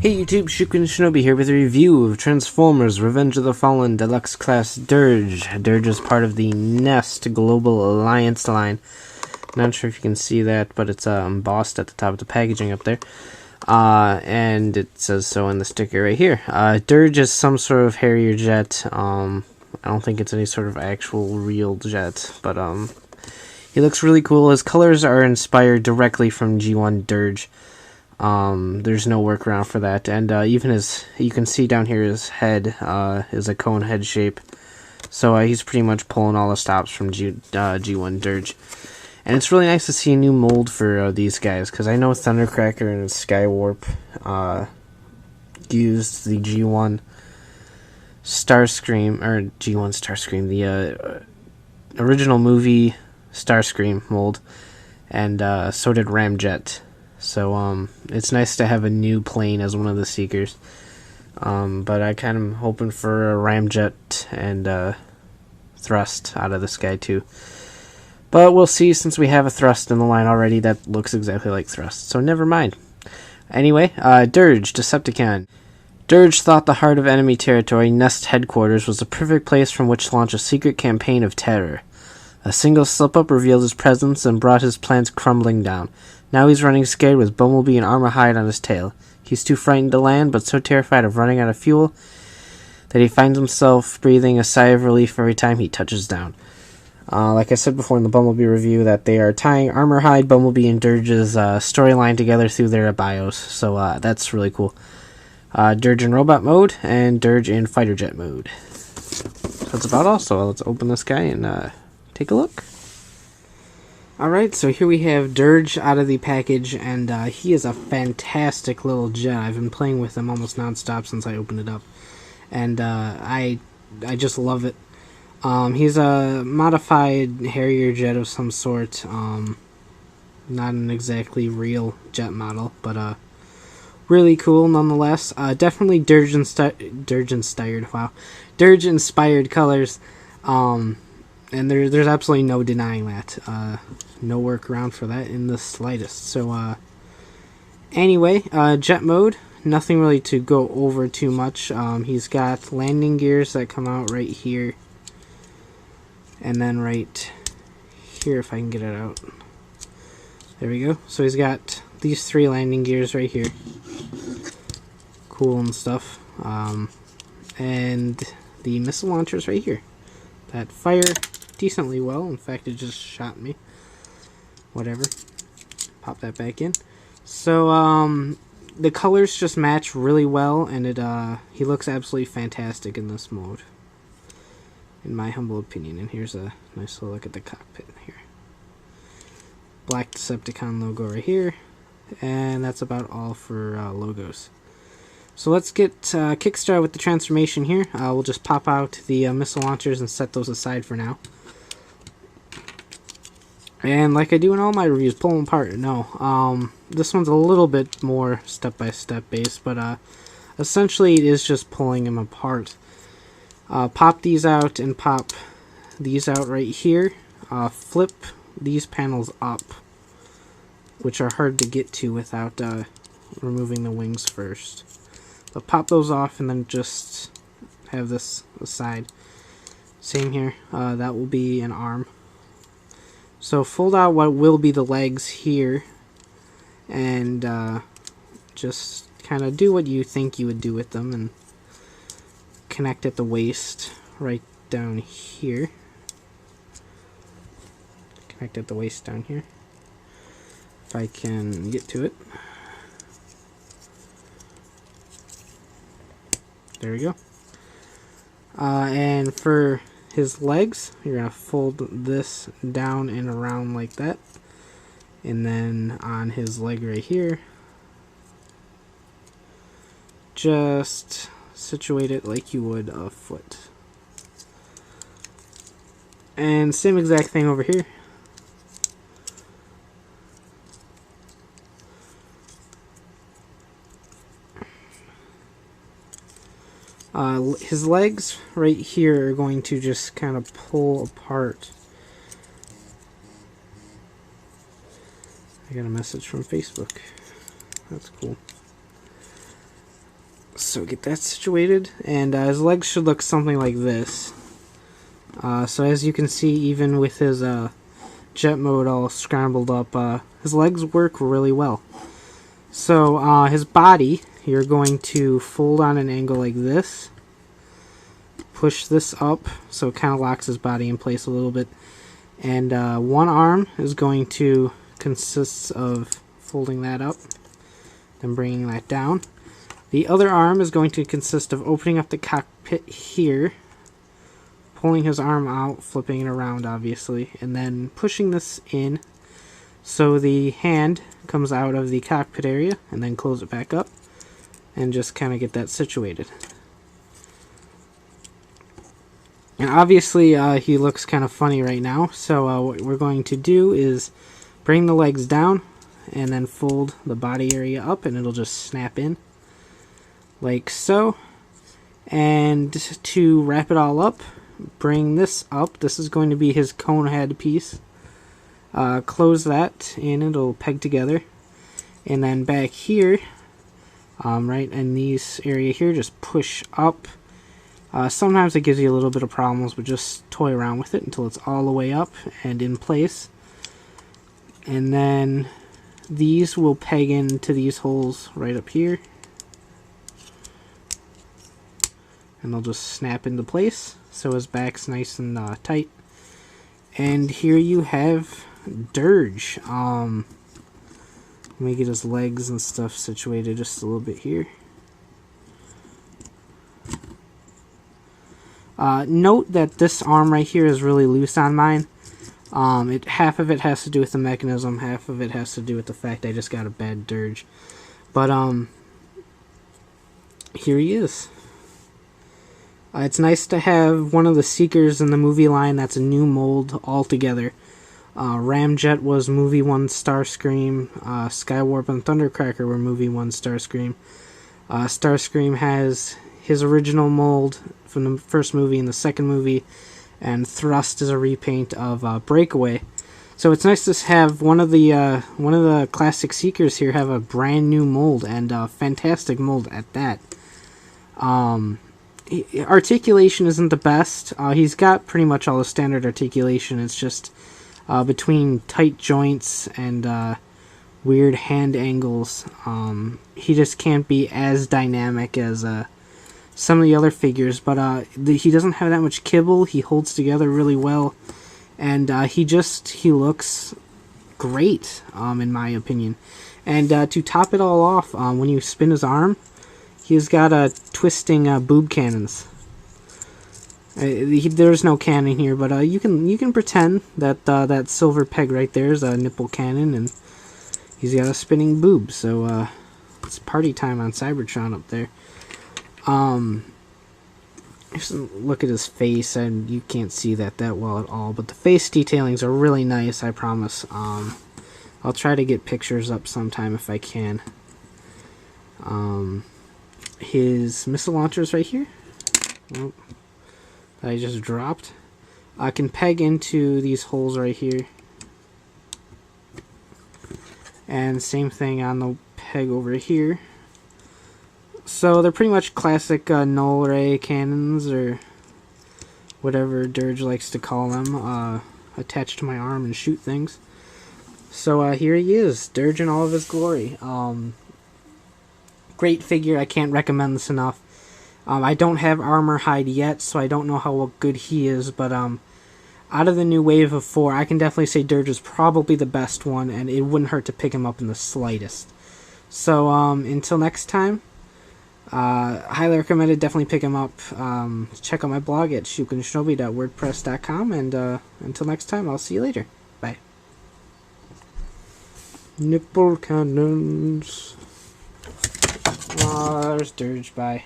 Hey YouTube, Shukun Shinobi here with a review of Transformers Revenge of the Fallen Deluxe Class Dirge. Dirge is part of the Nest Global Alliance line. Not sure if you can see that, but it's embossed at the top of the packaging up there. And it says so in the sticker right here. Dirge is some sort of Harrier jet. I don't think it's any sort of actual real jet, but he looks really cool. His colors are inspired directly from G1 Dirge. There's no workaround for that, and even his, you can see down here, his head is a cone head shape, so he's pretty much pulling all the stops from G1 Dirge. And it's really nice to see a new mold for these guys, because I know Thundercracker and Skywarp used the G1 Starscream, or G1 Starscream, the original movie Starscream mold, and so did Ramjet. So, it's nice to have a new plane as one of the Seekers. But I kind of hoping for a Ramjet and Thrust out of this guy too. But we'll see, since we have a Thrust in the line already that looks exactly like Thrust. So never mind. Anyway, Dirge, Decepticon. Dirge thought the heart of enemy territory, Nest headquarters, was the perfect place from which to launch a secret campaign of terror. A single slip-up revealed his presence and brought his plans crumbling down. Now he's running scared with Bumblebee and Armor Hide on his tail. He's too frightened to land, but so terrified of running out of fuel that he finds himself breathing a sigh of relief every time he touches down. Like I said before in the Bumblebee review, that they are tying Armor Hide, Bumblebee, and Dirge's storyline together through their bios, so that's really cool. Dirge in robot mode, and Dirge in fighter jet mode. So that's about all, so let's open this guy and take a look. Alright, so here we have Dirge out of the package, and he is a fantastic little jet. I've been playing with him almost non-stop since I opened it up, and I just love it. He's a modified Harrier jet of some sort, not an exactly real jet model, but really cool nonetheless. Definitely Dirge-inspired colors, and there's absolutely no denying that. No workaround for that in the slightest. So, anyway, jet mode, nothing really to go over too much. He's got landing gears that come out right here. And then right here, if I can get it out. There we go. So he's got these three landing gears right here. Cool and stuff. And the missile launchers right here that fire decently well. In fact, it just shot me. Whatever. Pop that back in. So, the colors just match really well, and he looks absolutely fantastic in this mode, in my humble opinion. And here's a nice little look at the cockpit here. Black Decepticon logo right here, and that's about all for logos. So let's get kickstarted with the transformation here. We'll just pop out the missile launchers and set those aside for now. And like I do in all my reviews, pull them apart. No, this one's a little bit more step-by-step based, but essentially it is just pulling them apart. Pop these out and pop these out right here. Flip these panels up, which are hard to get to without removing the wings first. But pop those off and then just have this aside. Same here. That will be an arm. So fold out what will be the legs here, and just kind of do what you think you would do with them, and connect at the waist right down here. Connect at the waist down here, if I can get to it. There we go. And for his legs, you're going to fold this down and around like that. And then on his leg right here, just situate it like you would a foot. And same exact thing over here. His legs right here are going to just kind of pull apart. I got a message from Facebook. That's cool. So get that situated, and his legs should look something like this. So as you can see, even with his jet mode all scrambled up, his legs work really well. So his body, you're going to fold on an angle like this, push this up so it kind of locks his body in place a little bit, and one arm is going to consist of folding that up and bringing that down. The other arm is going to consist of opening up the cockpit here, pulling his arm out, flipping it around obviously, and then pushing this in so the hand comes out of the cockpit area, and then close it back up and just kind of get that situated. And obviously he looks kind of funny right now, so what we're going to do is bring the legs down and then fold the body area up, and it'll just snap in like so. And to wrap it all up, bring this up. This is going to be his cone head piece. Close that and it'll peg together, and then back here, right in these area here, just push up. Sometimes it gives you a little bit of problems, but just toy around with it until it's all the way up and in place. And then these will peg into these holes right up here, and they'll just snap into place so his back's nice and tight. And here you have Dirge. Let me get his legs and stuff situated just a little bit here. Note that this arm right here is really loose on mine. Half of it has to do with the mechanism, half of it has to do with the fact I just got a bad Dirge. But here he is. It's nice to have one of the Seekers in the movie line that's a new mold altogether. Ramjet was movie 1 Starscream. Skywarp and Thundercracker were movie 1 Starscream. Starscream has his original mold from the first movie and the second movie, and Thrust is a repaint of Breakaway. So it's nice to have one of the classic Seekers here have a brand new mold, and a fantastic mold at that. Articulation isn't the best. He's got pretty much all the standard articulation. It's just between tight joints and weird hand angles, he just can't be as dynamic as some of the other figures. But he doesn't have that much kibble. He holds together really well, and he looks great, in my opinion. And to top it all off, when you spin his arm, he's got twisting boob cannons. There's no cannon here, but you can pretend that that silver peg right there is a nipple cannon, and he's got a spinning boob. So it's party time on Cybertron up there. Just look at his face, and you can't see that well at all, but the face detailings are really nice, I promise. I'll try to get pictures up sometime if I can. His missile launchers right here. Oh, that I just dropped. I can peg into these holes right here. And same thing on the peg over here. So they're pretty much classic null ray cannons, or whatever Dirge likes to call them, attached to my arm and shoot things. So here he is, Dirge in all of his glory. Great figure, I can't recommend this enough. I don't have armor hide yet, so I don't know how good he is, but out of the new wave of 4, I can definitely say Dirge is probably the best one, and it wouldn't hurt to pick him up in the slightest. So until next time, highly recommended, definitely pick him up. Check out my blog at shukenshinobi.wordpress.com, and until next time, I'll see you later. Bye. Nipple cannons. There's Dirge. Bye.